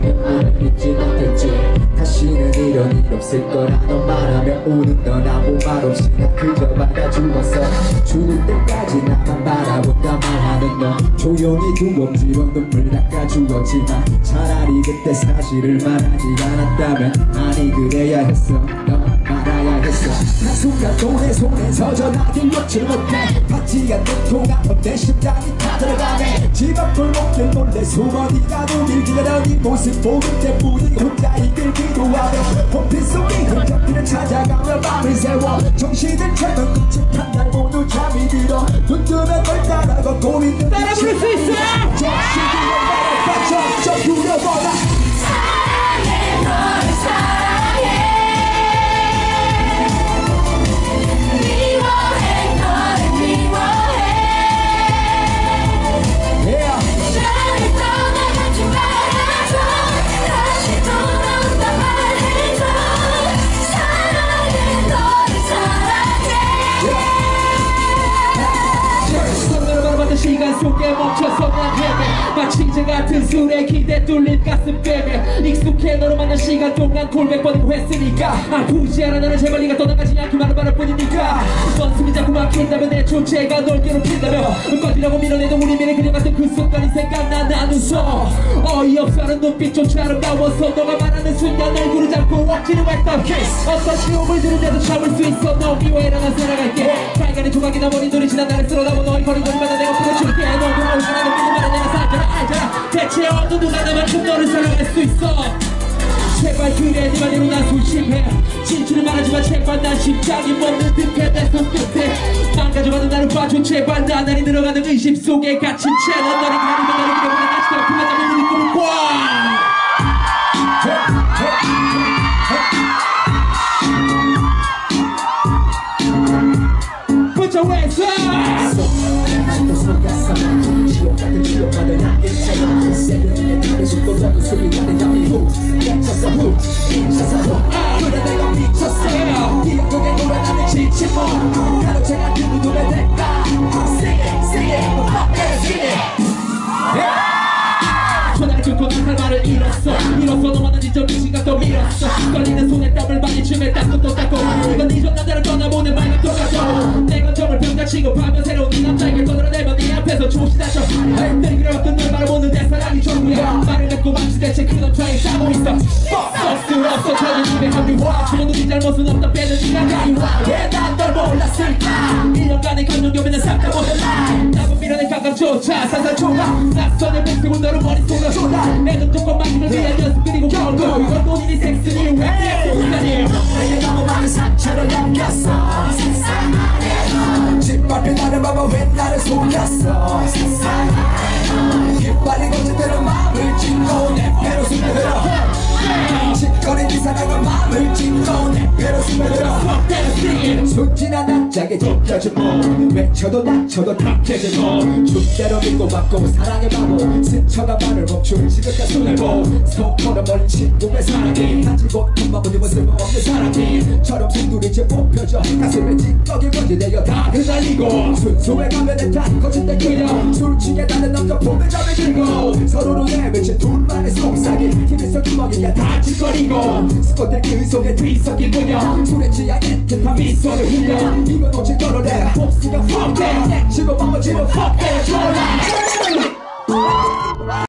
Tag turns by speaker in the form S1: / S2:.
S1: 눈물을 잊지 못했지. 다시는 이런 일 없을 거라고 말하며 우는 넌 아무 말 없이 난 그저 받아 죽었어. 죽을 때까지 나만 바라본다 말하는 너 조용히 두 엄지로 눈물 닦아 죽었지만 차라리 그때 사실을 말하지 않았다면 아니 그래야 했어. 너 말아야 했어. 한순간도 내 손에 젖어나길 놓지 못해. 받지 않는 동안 내 심장이 타들어가네. 집 앞 골목길 몰래 숨어 네가 누길 기다려 네 모습 보는 때뿐이 혼자 이길 기도하며 홈피 속에 흔적들을 찾아가며 밤을 새워 정신을 차던 끔찍한 날 모두 잠이 들어 눈 뜨면 널 따라 걷고 있는
S2: 따라 부를 수 있어!
S1: 정신이 날 빠져 저 두려워라.
S3: 사랑해 너를 사랑해 미워해 너를 미워해 나를 떠나가지 말아줘 다시 돌아온다 말해줘 사랑해 너를 사랑해
S2: 손으로 바라봤던 시간 속에 멈춰서 난 헤매 마치 이제 같은 술에 기대 뚫린 가슴 빼매 익숙해 너로 만난 시간 동안 골백 번이고 했으니까 아프지 않아 나는 제발 네가 떠나가지 않기만을 바랄 뿐이니까 넌 숨이 자꾸 막힌다면 내 존재가 널 괴롭힌다며 꺼지라고 밀어내도 우리 미래 그려갔던 그 순간이 생각나 난 웃어 어이없어하는 눈빛조차 아름다워서 너가 말하는 순간 얼굴을 잡고 억지로 했던 kiss 어떤 시험을 들은데도 참을 수 있어 너 미워해라 난 살아갈게 빨간의 조각이나 머리 돌이 지난 나를 쓸어담아 너의 거리거리마다 내가 풀어줄게 너도 오지 나는 믿음만은 내가 살잖아 알잖아 대체 어느 누가 나만큼 너를 사랑할 수 있어 제발 그래 네 말대로 난 소심해 진실을 말하지만 제발 난 심장이 멎는 듯해 내 손끝에 망가져가는 나를 봐줘 제발 나날이 늘어가는 의심 속에 갇힌 채난 너를 가리면 나를 그려보내 다시 더 그만 잡는 우리 꿈을 꽉 Put your hands up! 지옥같은 지옥받은 나일처럼 새벽에 나를 쏟고 너도 소리가 내 양이 훅 갇혀서 훅 미쳐서 훅 그래 내가 미쳤어 이 영역에 노래나는 지친 몸 가로채가 그 눈에 대가 Sing it, sing it, fuck it, sing it 전화를 끊고 난 할 말을 잃었어 너만한 지점 이 시각도 밀었어 떨리는 손에 땀을 많이 춤에 닦고 또 닦고 이건 네 전 남자를 떠나보낸 말과 똑같아 내 감정을 평가 취급하며 새로운 네 남자에게 떠들어내면 네 앞에서 조시다쳐 늘 그려왔던 널 바라보는 내 사랑이 전부야 말을 맺고 마치 대체 그 남자에 싸고 있어 썩수 없어 터진 입에 합리화 주모는 네 잘못은 없다 빼는 네가 가리와 왜 난 널 몰랐을까 1년간의 감정 교면은 삼다 보는 날 나만 밀어낸 감각조차 살살 좁아 낯선의 목표고 너를 머릿속으로 쏟아 내는 조금만 힘을 위한 연습 그리고 결국 이건 본인이 섹스니 왜 내게 너무 많은 상처를 남겼어 세상 아래로 짓밟힌 나를 봐봐 왜 나를 속였어 세상 아래로 깃발이 거짓대로 마음을 찢고 내 배로 스며들어 짓거린 네 사랑은 마음을 찢고 내 배로 스며들어 순진한 남자에게 좁혀진 몸 외쳐도 낮춰도 탁해지고 숫자로 믿고 받고 사랑의 바보 스쳐가 말을 멈춘 지긋한 손을 보 속으로 멀린 친구의 사랑이 가지고 돈 마음은 입은 쓸모없는 사람이 처럼 숨두리째 뽑혀져 가슴에 찌꺼기 번지되어 다 흩날리고 순수해 가면은 다 거짓대 그려 술 취해 다른 남자 보면 잠에 들고 서로로 내뱉친 둘만의 속삭임 TV에서 주먹이가 다 짓거리고 스쿼트 그 속에 뒤섞인 분야 술에 취한 애틋한 미소를 흘려 이건 오직 걸어내 복수가 fuck that 집어먹어 집어 fuck that